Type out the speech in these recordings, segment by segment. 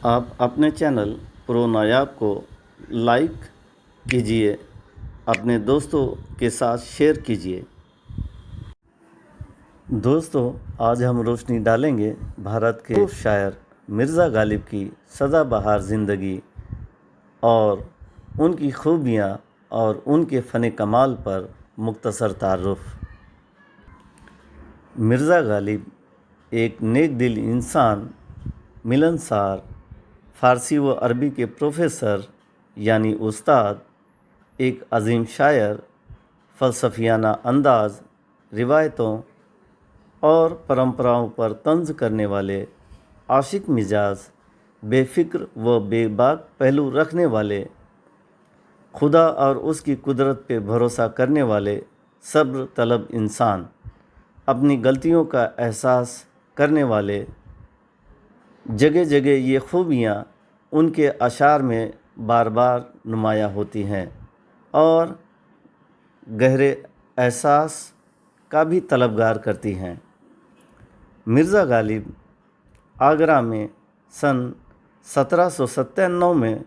आप अपने channel pro नायाब को लाइक कीजिए, अपने दोस्तों के साथ शेयर कीजिए। दोस्तों, आज हम रोशनी डालेंगे भारत के शायर मिर्ज़ा गालिब की सदाबहार ज़िंदगी और उनकी खूबियाँ और उनके फ़न कमाल पर मुख्तसर तारुफ़। मिर्ज़ा गालिब एक नेक दिल इंसान, मिलनसार, फ़ारसी व अरबी के प्रोफ़ेसर यानी उस्ताद, एक अजीम शायर, फ़लसफ़ियाना अंदाज़, रिवायतों और परंपराओं पर तंज़ करने वाले, आशिक मिजाज, बेफ़िक्र व बेबाक पहलू रखने वाले, खुदा और उसकी कुदरत पे भरोसा करने वाले, सब्र तलब इंसान, अपनी गलतियों का एहसास करने वाले। जगह जगह ये खूबियाँ उनके अशार में बार बार नुमायाँ होती हैं और गहरे एहसास का भी तलबगार करती हैं। मिर्ज़ा गालिब आगरा में सन 1797 में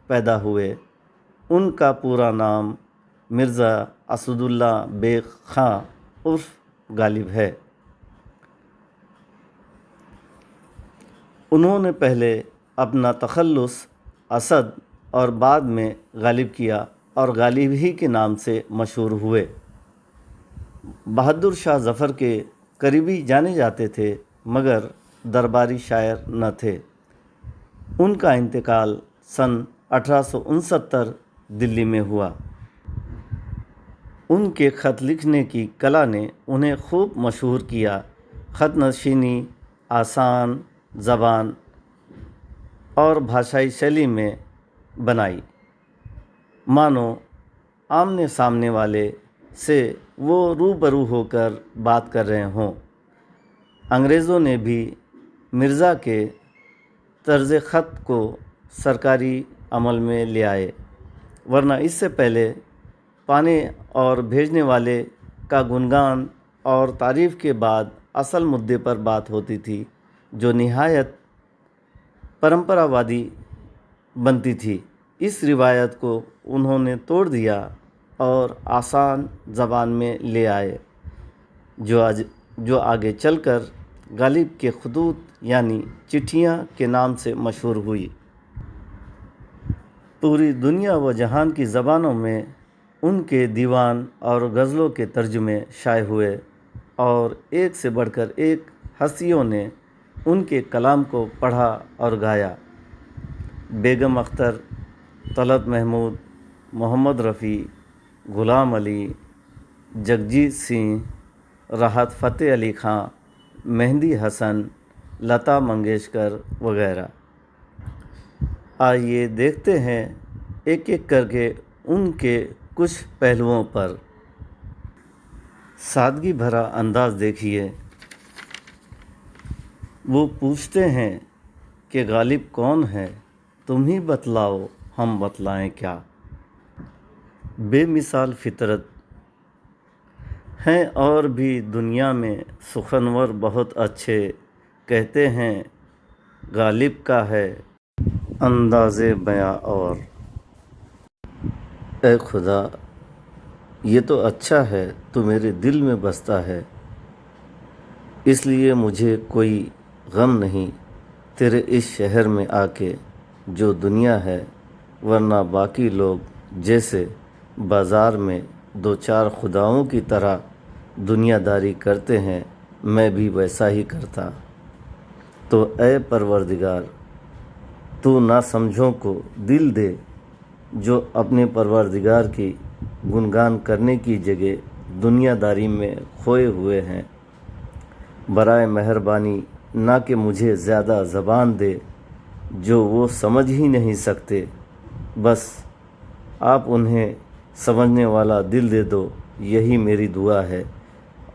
पैदा हुए। उनका पूरा नाम मिर्ज़ा असदुल्ला बेग खां उर्फ गालिब है। उन्होंने पहले अपना तखल्लुस असद और बाद में गालिब किया और गालिब ही के नाम से मशहूर हुए। बहादुर शाह ज़फ़र के करीबी जाने जाते थे मगर दरबारी शायर न थे। उनका इंतकाल सन 1869 दिल्ली में हुआ। उनके ख़त लिखने की कला ने उन्हें खूब मशहूर किया। ख़त नशीनी आसान ज़बान और भाषाई शैली में बनाई, मानो आमने सामने वाले से वो रूबरू होकर बात कर रहे हों। अंग्रेज़ों ने भी मिर्ज़ा के तर्ज़ ख़त को सरकारी अमल में ले आए, वरना इससे पहले पाने और भेजने वाले का गुणगान और तारीफ़ के बाद असल मुद्दे पर बात होती थी, जो निहायत परंपरावादी बनती थी। इस रिवायत को उन्होंने तोड़ दिया और आसान ज़बान में ले आए, जो आगे चलकर गालिब के ख़ुतूत यानी चिट्ठियाँ के नाम से मशहूर हुई। पूरी दुनिया व जहान की ज़बानों में उनके दीवान और गज़लों के तर्जुमे शाये हुए और एक से बढ़कर एक हस्तियों ने उनके कलाम को पढ़ा और गाया। बेगम अख्तर, तलत महमूद, मोहम्मद रफ़ी, ग़ुलाम अली, जगजीत सिंह, राहत फ़तेह अली ख़ां, मेहंदी हसन, लता मंगेशकर वगैरह। आइए देखते हैं एक एक करके उनके कुछ पहलुओं पर। सादगी भरा अंदाज़ देखिए। वो पूछते हैं कि गालिब कौन है, तुम ही बतलाओ हम बतलाएं क्या। बेमिसाल फितरत हैं और भी दुनिया में सुखनवर बहुत अच्छे, कहते हैं गालिब का है अंदाज़े बयां और। ए खुदा, ये तो अच्छा है, तो मेरे दिल में बसता है, इसलिए मुझे कोई गम नहीं तेरे इस शहर में आके जो दुनिया है, वरना बाकी लोग जैसे बाज़ार में दो चार खुदाओं की तरह दुनियादारी करते हैं, मैं भी वैसा ही करता। तो ए परवरदिगार, तू ना समझों को दिल दे जो अपने परवरदिगार की गुणगान करने की जगह दुनियादारी में खोए हुए हैं। बराए मेहरबानी ना कि मुझे ज़्यादा ज़बान दे जो वो समझ ही नहीं सकते, बस आप उन्हें समझने वाला दिल दे दो, यही मेरी दुआ है।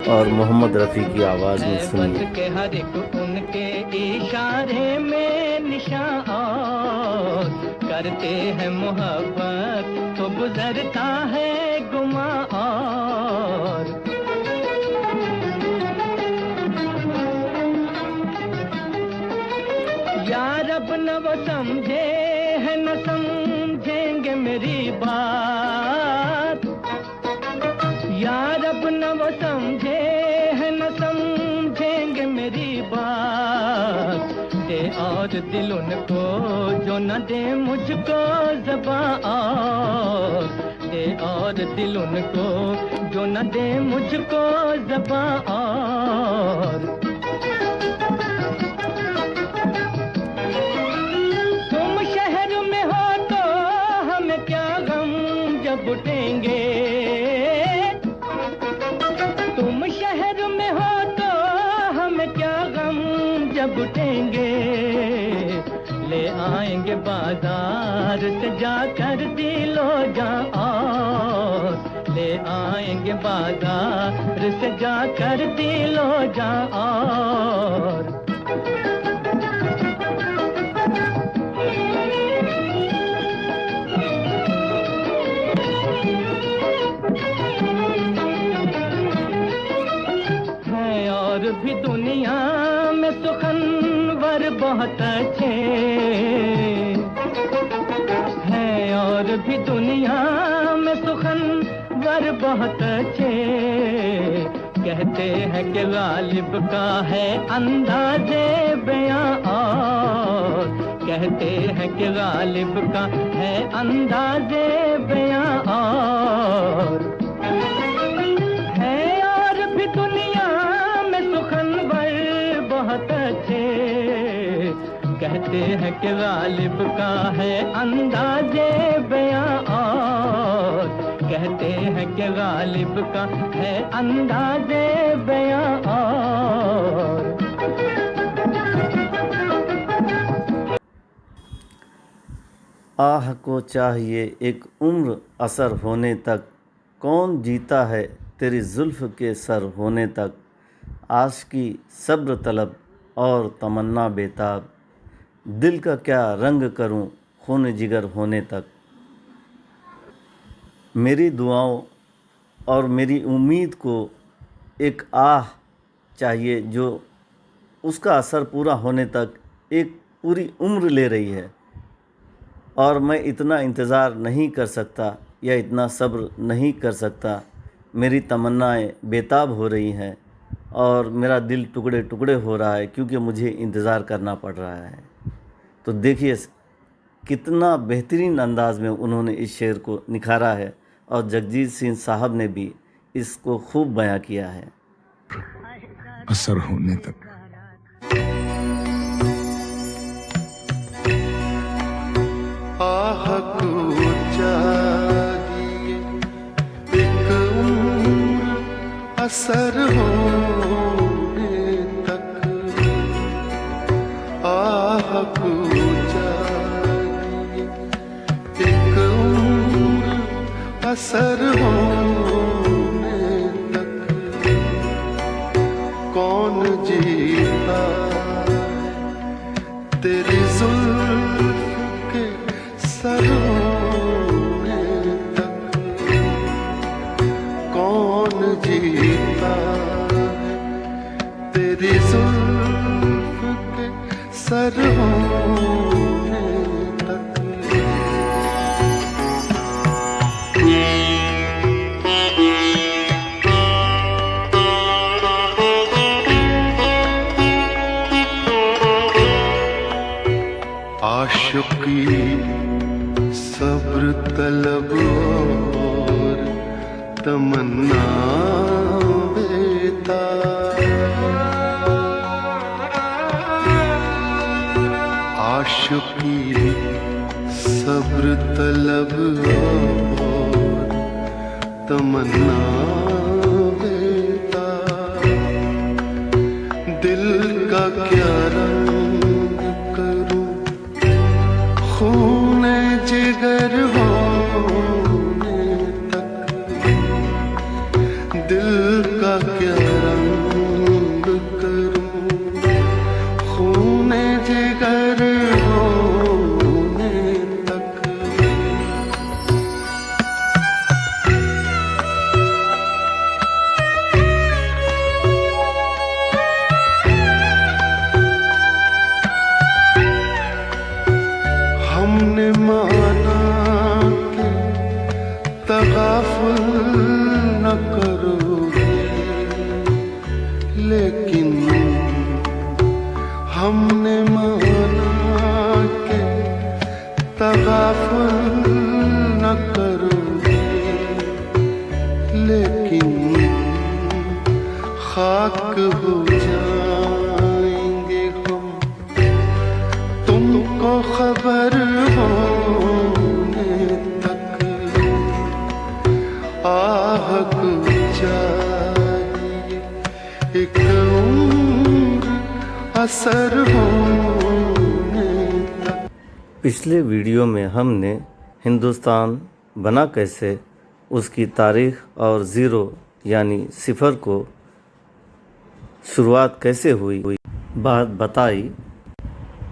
और मोहम्मद रफ़ी की आवाज़ में सुनिए। के हर एक उनके इशारे में निशान और करते हैं मोहब्बत तो गुजरता है गुमा और। या रब न वो समझे हैं न समझेंगे मेरी बात, यार अब न वो समझे हैं न समझेंगे मेरी बात। दे और दिल उनको जो न दे मुझको ज़बान और, दे और दिल उनको जो न दे मुझको ज़बान और। तुम शहर में हो तो हमें क्या गम जब उठेंगे, तुम शहर में हो तो हमें क्या गम जब उठेंगे। ले आएंगे बाजार से जाकर दिलो जान, ले आएंगे बाजार से जाकर दिलो जान। है और भी दुनिया में सुखनवर बहुत अच्छे हैं, और भी दुनिया में सुखनवर बहुत अच्छे। कहते हैं कि गालिब का है अंदाज़े बयां और, कहते हैं कि गालिब का है अंदाज़े बयां और। है और भी दुनिया में सुखनवर बहुत अच्छे, कहते हैं कि गालिब का है अंदाज़े बयां और, कहते हैं कि गालिब का है अंदाज़े बयां और। आह को चाहिए एक उम्र असर होने तक, कौन जीता है तेरी जुल्फ़ के सर होने तक। आशिकी सब्र तलब और तमन्ना बेताब, दिल का क्या रंग करूं खून जिगर होने तक। मेरी दुआओं और मेरी उम्मीद को एक आह चाहिए जो उसका असर पूरा होने तक एक पूरी उम्र ले रही है, और मैं इतना इंतज़ार नहीं कर सकता या इतना सब्र नहीं कर सकता। मेरी तमन्नाएं बेताब हो रही हैं और मेरा दिल टुकड़े टुकड़े हो रहा है क्योंकि मुझे इंतज़ार करना पड़ रहा है। तो देखिए कितना बेहतरीन अंदाज़ में उन्होंने इस शेर को निखारा है, और जगजीत सिंह साहब ने भी इसको खूब बयां किया है। असर होने तक आह को चाहिए एक उम्र असर होने तक, आह को चाहिए एक उम्र असर होने तक। कौन जीता तेरी जुल्फ के सर होने तक, कौन जीता तेरी जुल्फ के सर होने तक। आशिकी सब्र तलब और तमन्ना बेताब, आशिकी सब्र तलब और तमन्ना बेताब। दिल का क्या रंग करूं खून जिगर होने तक, दिल का क्या रंग करूं खून जिगर होने तक। हमने माना कि तगाफुल न करोगे, लेकिन हमने माना कि तगाफुल न करोगे, लेकिन खाक हो जाएंगे हम तुमको खबर होने तक। आहक चाहिए एक उम्र असर होने तक। पिछले वीडियो में हमने हिंदुस्तान बना कैसे, उसकी तारीख और ज़ीरो यानी सिफर को शुरुआत कैसे हुई बात बताई।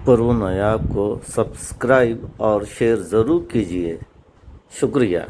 पुरवा नायाब को सब्सक्राइब और शेयर ज़रूर कीजिए। शुक्रिया।